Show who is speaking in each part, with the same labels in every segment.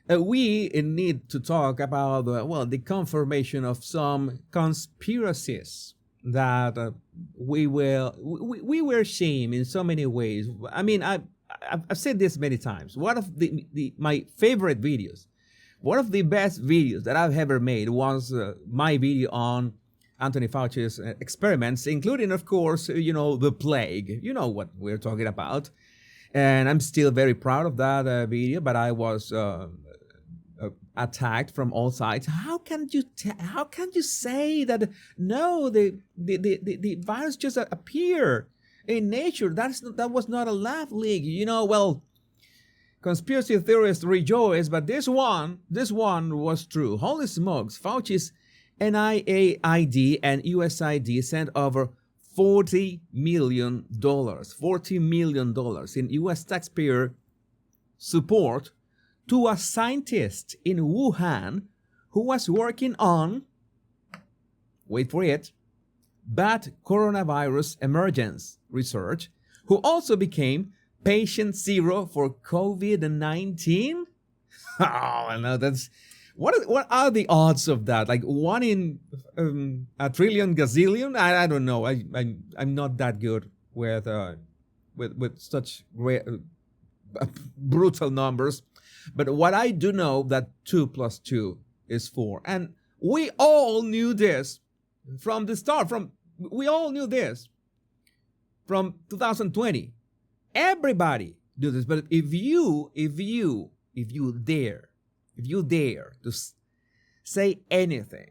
Speaker 1: we need to talk about, the confirmation of some conspiracies that we were shamed in so many ways. I mean, I've said this many times. One of my favorite videos, one of the best videos that I've ever made was my video on Anthony Fauci's experiments, including, of course, the plague. You know what we're talking about. And I'm still very proud of that video, but I was attacked from all sides. How can you say that? No, the virus just appeared in nature. That was not a laugh leak. Well, conspiracy theorists rejoice, but this one was true. Holy smokes! Fauci's NIAID and USAID sent over $40 million in U.S. taxpayer support to a scientist in Wuhan who was working on, wait for it, bad coronavirus emergence research, who also became patient zero for COVID-19. Oh, no, that's... What are the odds of that? Like 1 in a trillion gazillion? I don't know. I'm not that good with such brutal numbers. But what I do know that 2 plus 2 is 4, and we all knew this from the start. We all knew this from 2020. Everybody do this. But if you dare to say anything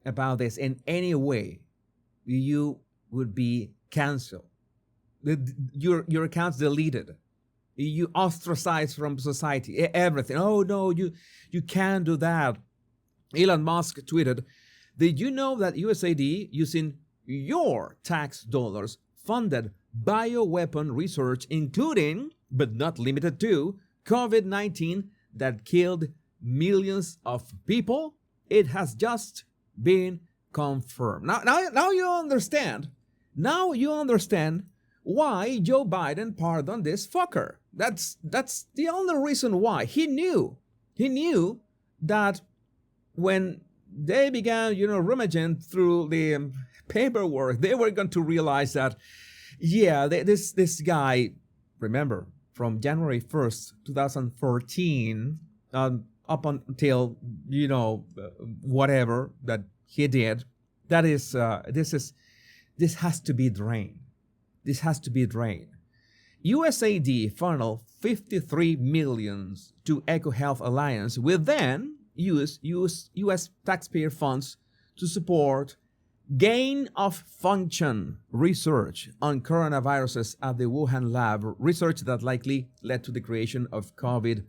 Speaker 1: about this in any way, you would be canceled. Your account's deleted. You ostracized from society. Everything. Oh no, you can't do that. Elon Musk tweeted, "Did you know that USAID, using your tax dollars, funded bioweapon research, including, but not limited to, COVID-19 that killed millions of people? It has just been confirmed." Now you understand. Now you understand why Joe Biden pardoned this fucker. That's the only reason why. He knew that when they began, rummaging through the paperwork, they were going to realize that, this guy, remember, from January 1st, 2014, up until, whatever that he did, this has to be drained. This has to be drained. USAID funneled $53 million to EcoHealth Alliance, will then use U.S. taxpayer funds to support gain-of-function research on coronaviruses at the Wuhan lab, research that likely led to the creation of COVID-19.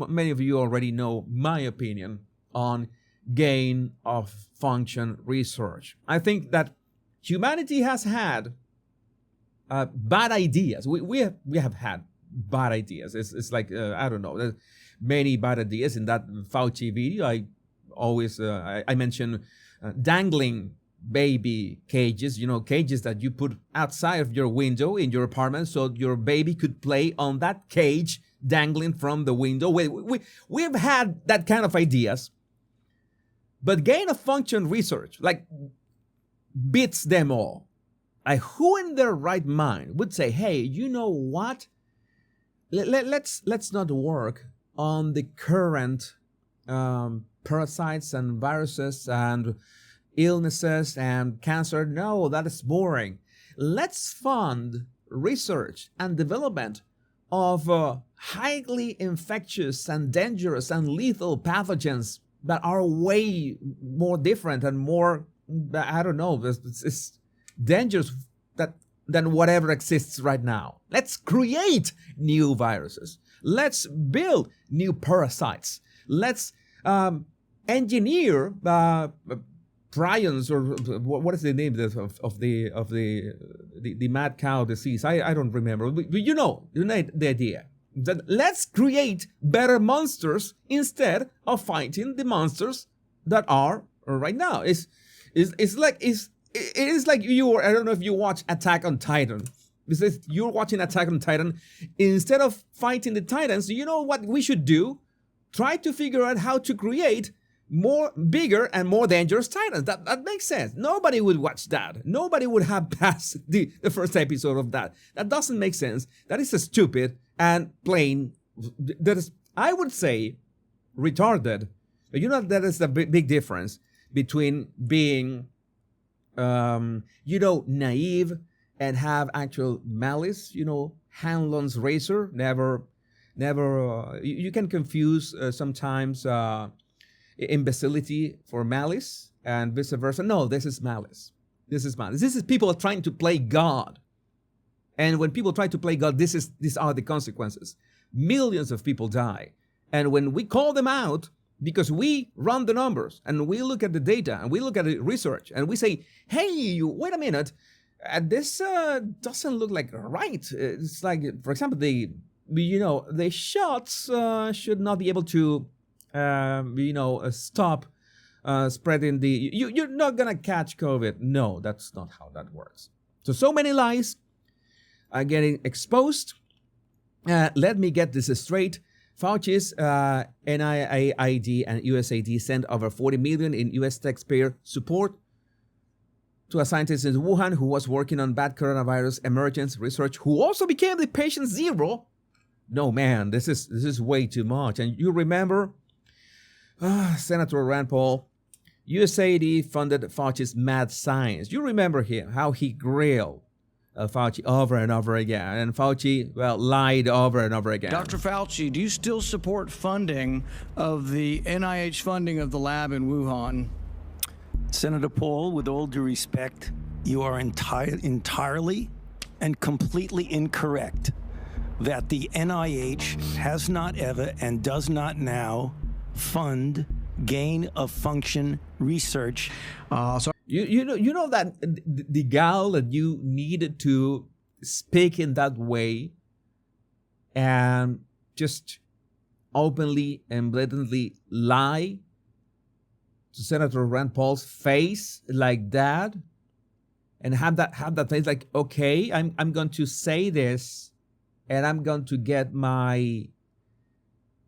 Speaker 1: Many of you already know my opinion on gain-of-function research. I think that humanity has had bad ideas. We have had bad ideas. It's like, I don't know, there's many bad ideas. In that Fauci video, I always I mention dangling baby cages, cages that you put outside of your window in your apartment so your baby could play on that cage dangling from the window. We've had that kind of ideas. But gain-of-function research, beats them all. Who in their right mind would say, hey, you know what? Let's not work on the current parasites and viruses and illnesses and cancer. No, that is boring. Let's fund research and development of highly infectious and dangerous and lethal pathogens that are way more different and more, I don't know, it's dangerous than whatever exists right now. Let's create new viruses. Let's build new parasites. Let's engineer prions, or what is the name of the mad cow disease? I don't remember. But you know the idea. That let's create better monsters instead of fighting the monsters that are right now. It is like I don't know if you watch Attack on Titan. Because you're watching Attack on Titan. Instead of fighting the Titans, you know what we should do? Try to figure out how to create more bigger and more dangerous Titans. That makes sense. Nobody would watch that. Nobody would have passed the first episode of that. That doesn't make sense. That is stupid and plain. That is, I would say, retarded. But you know, that is the big difference between being, naive and have actual malice. Hanlon's razor, never. You can confuse sometimes imbecility for malice and vice versa. No, this is malice. This is malice. This is people trying to play God. And when people try to play God, these are the consequences. Millions of people die. And when we call them out, because we run the numbers and we look at the data and we look at the research and we say, hey, wait a minute, this doesn't look like right. It's like, for example, the shots should not be able to, stop spreading the. You're not gonna catch COVID. No, that's not how that works. So many lies are getting exposed. Let me get this straight. Fauci's NIAID and USAID sent over $40 million in U.S. taxpayer support to a scientist in Wuhan who was working on bad coronavirus emergence research, who also became the patient zero. No, man, this is way too much. And you remember, Senator Rand Paul, USAID funded Fauci's mad science. You remember him, how he grilled Fauci over and over again. And Fauci, lied over and over again.
Speaker 2: Dr. Fauci, do you still support funding of the NIH funding of the lab in Wuhan?
Speaker 3: Senator Paul, with all due respect, you are entirely and completely incorrect that the NIH has not ever and does not now fund gain of function research.
Speaker 1: You know that the gal that you needed to speak in that way and just openly and blatantly lie to Senator Rand Paul's face like that, and have that face like, okay, I'm going to say this, and I'm going to get my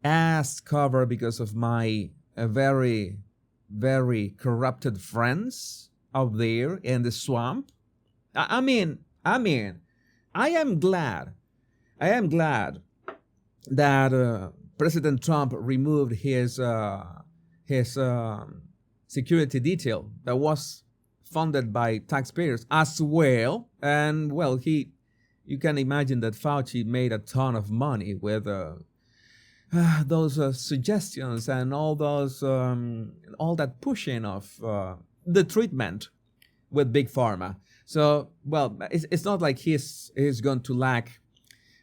Speaker 1: ass covered because of my very, very corrupted friends out there in the swamp. I mean, I am glad that President Trump removed his security detail that was funded by taxpayers as well. And you can imagine that Fauci made a ton of money with those suggestions and all that pushing of the treatment with big pharma. So, it's not like he's going to lack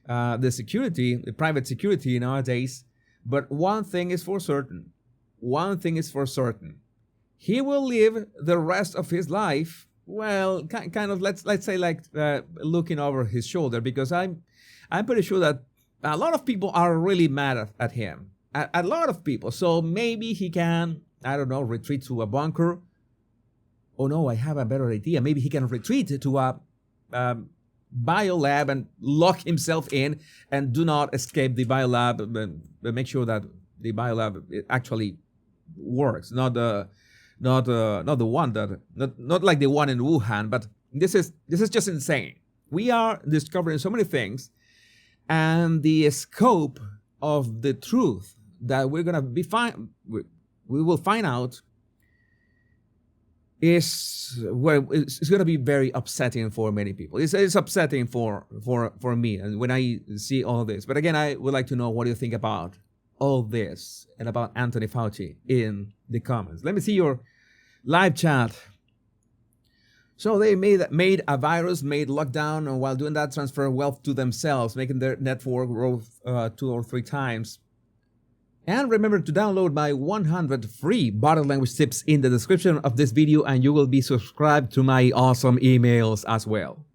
Speaker 1: the private security nowadays. But one thing is for certain. He will live the rest of his life, kind of, let's say, like looking over his shoulder, because I'm pretty sure that a lot of people are really mad at him. A lot of people. So maybe he can, I don't know, retreat to a bunker. Oh no, I have a better idea. Maybe he can retreat to a biolab and lock himself in and do not escape the biolab, but make sure that the biolab actually works. Not the one that not like the one in Wuhan, but this is just insane. We are discovering so many things, and the scope of the truth that we're gonna we will find out is it's going to be very upsetting for many people. It's upsetting for me, and when I see all this. But again, I would like to know what you think about all this and about Anthony Fauci in the comments. Let me see your live chat. So they made a virus, made lockdown, and while doing that, transfer wealth to themselves, making their network grow 2 or 3 times. And remember to download my 100 free body language tips in the description of this video, and you will be subscribed to my awesome emails as well.